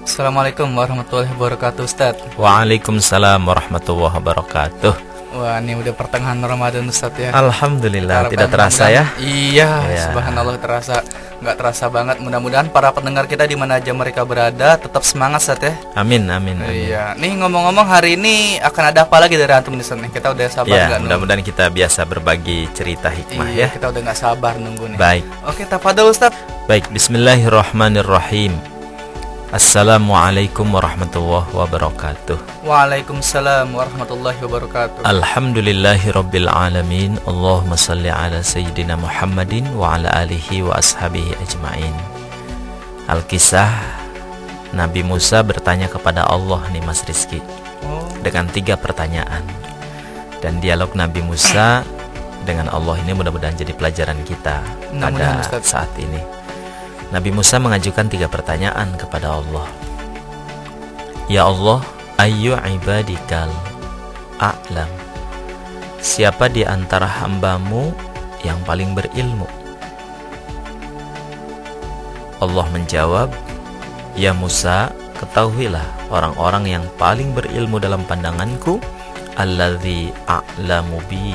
Assalamualaikum warahmatullahi wabarakatuh, Ustaz. Waalaikumsalam warahmatullahi wabarakatuh. Wah, ini udah pertengahan Ramadan, Ustaz ya. Alhamdulillah, Harapan tidak terasa ya. Iya, Ya. subhanallah terasa. Nggak terasa banget. Mudah-mudahan para pendengar kita di mana aja mereka berada tetap semangat, Ustaz ya. Amin, amin, amin. Iya. Nih ngomong-ngomong, hari ini akan ada apa lagi dari antum nih, Ustaz nih? Kita udah sabar Ya, nggak? mudah-mudahan kita biasa berbagi cerita hikmah Iya, ya. kita udah nggak sabar nunggu nih. Baik, Oke, tafadhol, Ustaz. baik. Bismillahirrahmanirrahim. Assalamualaikum warahmatullahi wabarakatuh. Waalaikumsalam warahmatullahi wabarakatuh. Alhamdulillahi rabbil alamin. Allahumma salli ala sayyidina Muhammadin wa ala alihi wa ashabihi ajma'in. Al-Kisah Nabi Musa bertanya kepada Allah nih Mas Rizky, Oh, dengan 3 pertanyaan. Dan dialog Nabi Musa dengan Allah ini mudah-mudahan jadi pelajaran kita Mudah-mudahan, pada Ustaz. saat ini. Nabi Musa mengajukan 3 pertanyaan kepada Allah. Ya Allah, ayyu ibadikal a'lam. Siapa di antara hambamu yang paling berilmu? Allah menjawab, Ya Musa, ketahuilah orang-orang yang paling berilmu dalam pandanganku alladzi a'lamu bi,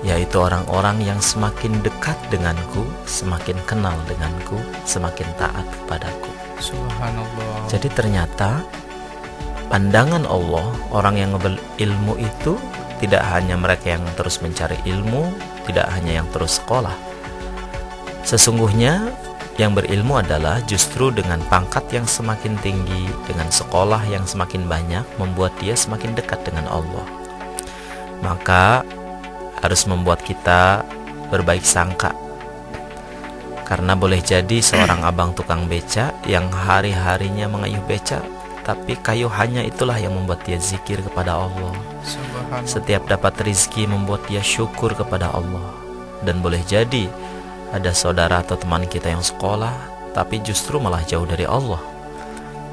yaitu orang-orang yang semakin dekat denganku, semakin kenal denganku, semakin taat kepadaku. subhanallah. Jadi ternyata pandangan Allah, orang yang berilmu itu tidak hanya mereka yang terus mencari ilmu, tidak hanya yang terus sekolah. Sesungguhnya yang berilmu adalah justru dengan pangkat yang semakin tinggi, dengan sekolah yang semakin banyak, membuat dia semakin dekat dengan Allah. Maka harus membuat kita berbaik sangka, karena boleh jadi seorang abang tukang beca yang hari-harinya mengayuh beca, tapi kayuhannya itulah yang membuat dia zikir kepada Allah. Subhanallah. Setiap dapat rizki membuat dia syukur kepada Allah. Dan boleh jadi ada saudara atau teman kita yang sekolah, tapi justru malah jauh dari Allah.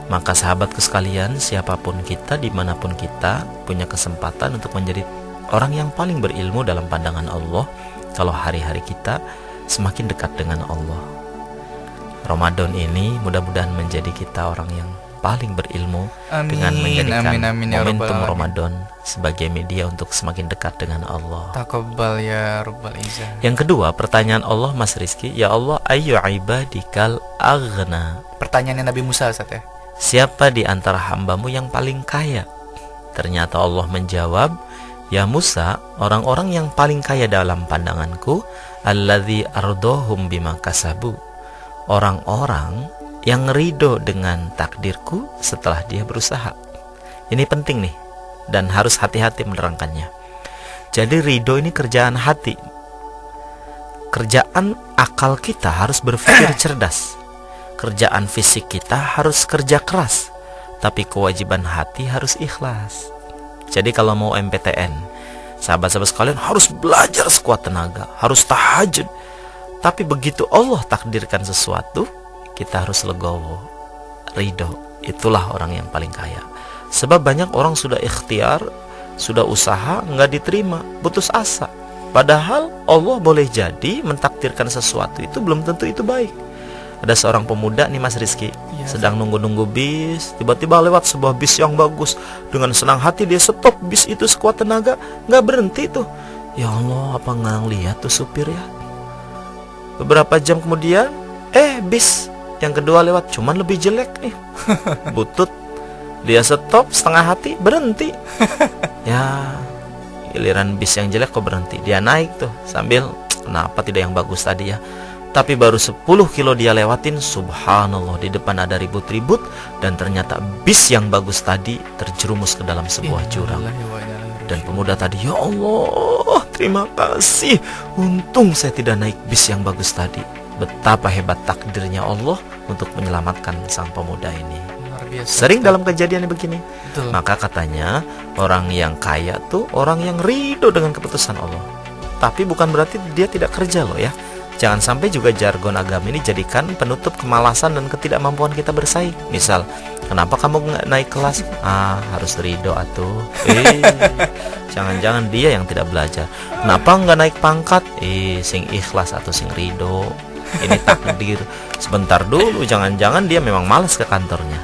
Maka sahabatku sekalian, siapapun kita, dimanapun kita, punya kesempatan untuk menjadi orang yang paling berilmu dalam pandangan Allah, kalau hari-hari kita semakin dekat dengan Allah. Ramadan ini mudah-mudahan menjadi kita orang yang paling berilmu, Amin, dengan menjadikan amin, ya momentum Rabbal alamin. Ramadan sebagai media untuk semakin dekat dengan Allah. Taqabbal ya Rabbal Izzah. Yang kedua, pertanyaan Allah Mas Rizky, Ya Allah, ayyu ibadikal aghna. Pertanyaannya Nabi Musa, Ustaz ya. Siapa di antara hambamu yang paling kaya? Ternyata Allah menjawab, Ya Musa, orang-orang yang paling kaya dalam pandanganku alladzi ardohum bima kasabu, orang-orang yang ridho dengan takdirku setelah dia berusaha. Ini penting nih, dan harus hati-hati menerangkannya. Jadi ridho ini kerjaan hati. Kerjaan akal kita harus berpikir cerdas. Kerjaan fisik kita harus kerja keras. Tapi kewajiban hati harus ikhlas. Jadi kalau mau MPTN, sahabat-sahabat sekalian harus belajar sekuat tenaga, harus tahajud. Tapi begitu Allah takdirkan sesuatu, kita harus legowo, ridho. Itulah orang yang paling kaya. Sebab banyak orang sudah ikhtiar, sudah usaha, nggak diterima, putus asa. Padahal Allah boleh jadi mentakdirkan sesuatu itu belum tentu itu baik. Ada seorang pemuda nih Mas Rizky, sedang nunggu-nunggu bis, tiba-tiba lewat sebuah bis yang bagus. Dengan senang hati dia stop bis itu sekuat tenaga, nggak berhenti tuh. Ya Allah, apa nggak lihat tuh supir ya? Beberapa jam kemudian, bis yang kedua lewat, cuman lebih jelek nih. Butut. Dia stop setengah hati, berhenti. Ya, giliran bis yang jelek kok berhenti. Dia naik tuh sambil, kenapa tidak yang bagus tadi ya? Tapi baru 10 kilo dia lewatin, subhanallah, di depan ada ribut-ribut, dan ternyata bis yang bagus tadi terjerumus ke dalam sebuah jurang. Dan pemuda tadi, ya Allah, terima kasih, untung saya tidak naik bis yang bagus tadi. Betapa hebat takdirnya Allah untuk menyelamatkan sang pemuda ini. Luar biasa. Sering dalam kejadian begini. Betul. Maka katanya orang yang kaya tuh orang yang ridho dengan keputusan Allah. Tapi bukan berarti dia tidak kerja loh ya. Jangan sampai juga jargon agama ini jadikan penutup kemalasan dan ketidakmampuan kita bersaing. Misal, kenapa kamu nggak naik kelas? Harus ridho atuh. Jangan-jangan dia yang tidak belajar. Kenapa nggak naik pangkat? Sing ikhlas atau sing ridho. Ini takdir. Sebentar dulu, jangan-jangan dia memang malas ke kantornya.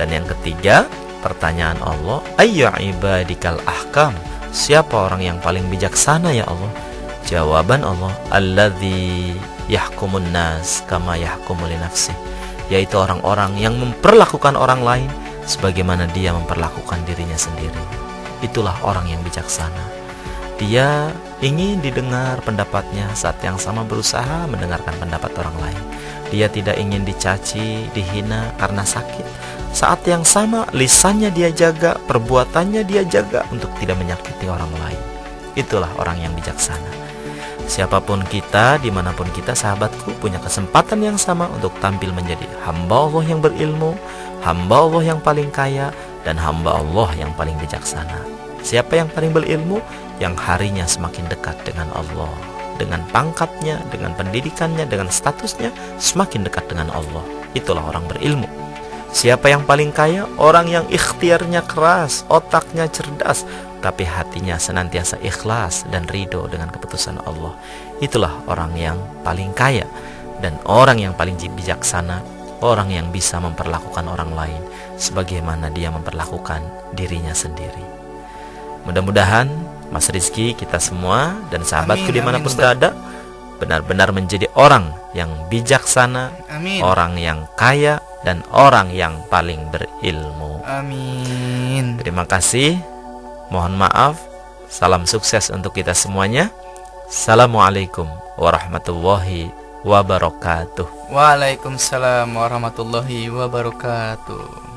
Dan yang ketiga, pertanyaan Allah, ayyu ibadikal ahkam, siapa orang yang paling bijaksana ya Allah? Jawaban Allah, alladzi yahkumun nas kama yahkumu li nafsi, yaitu orang-orang yang memperlakukan orang lain sebagaimana dia memperlakukan dirinya sendiri. Itulah orang yang bijaksana. Dia ingin didengar pendapatnya, saat yang sama berusaha mendengarkan pendapat orang lain. Dia tidak ingin dicaci, dihina karena sakit. Saat yang sama lisannya dia jaga, perbuatannya dia jaga untuk tidak menyakiti orang lain. Itulah orang yang bijaksana. Siapapun kita, dimanapun kita, sahabatku, punya kesempatan yang sama untuk tampil menjadi hamba Allah yang berilmu, hamba Allah yang paling kaya, dan hamba Allah yang paling bijaksana. Siapa yang paling berilmu? Yang harinya semakin dekat dengan Allah, dengan pangkatnya, dengan pendidikannya, dengan statusnya semakin dekat dengan Allah. Itulah orang berilmu. Siapa yang paling kaya? Orang yang ikhtiarnya keras, otaknya cerdas, tapi hatinya senantiasa ikhlas dan ridho dengan keputusan Allah. Itulah orang yang paling kaya. Dan orang yang paling bijaksana, orang yang bisa memperlakukan orang lain sebagaimana dia memperlakukan dirinya sendiri. Mudah-mudahan Mas Rizky, kita semua, dan sahabatku dimanapun berada, benar-benar menjadi orang yang bijaksana, orang yang kaya, dan orang yang paling berilmu. Amin. Terima kasih. Mohon maaf. Salam sukses untuk kita semuanya. Assalamualaikum warahmatullahi wabarakatuh. Waalaikumsalam warahmatullahi wabarakatuh.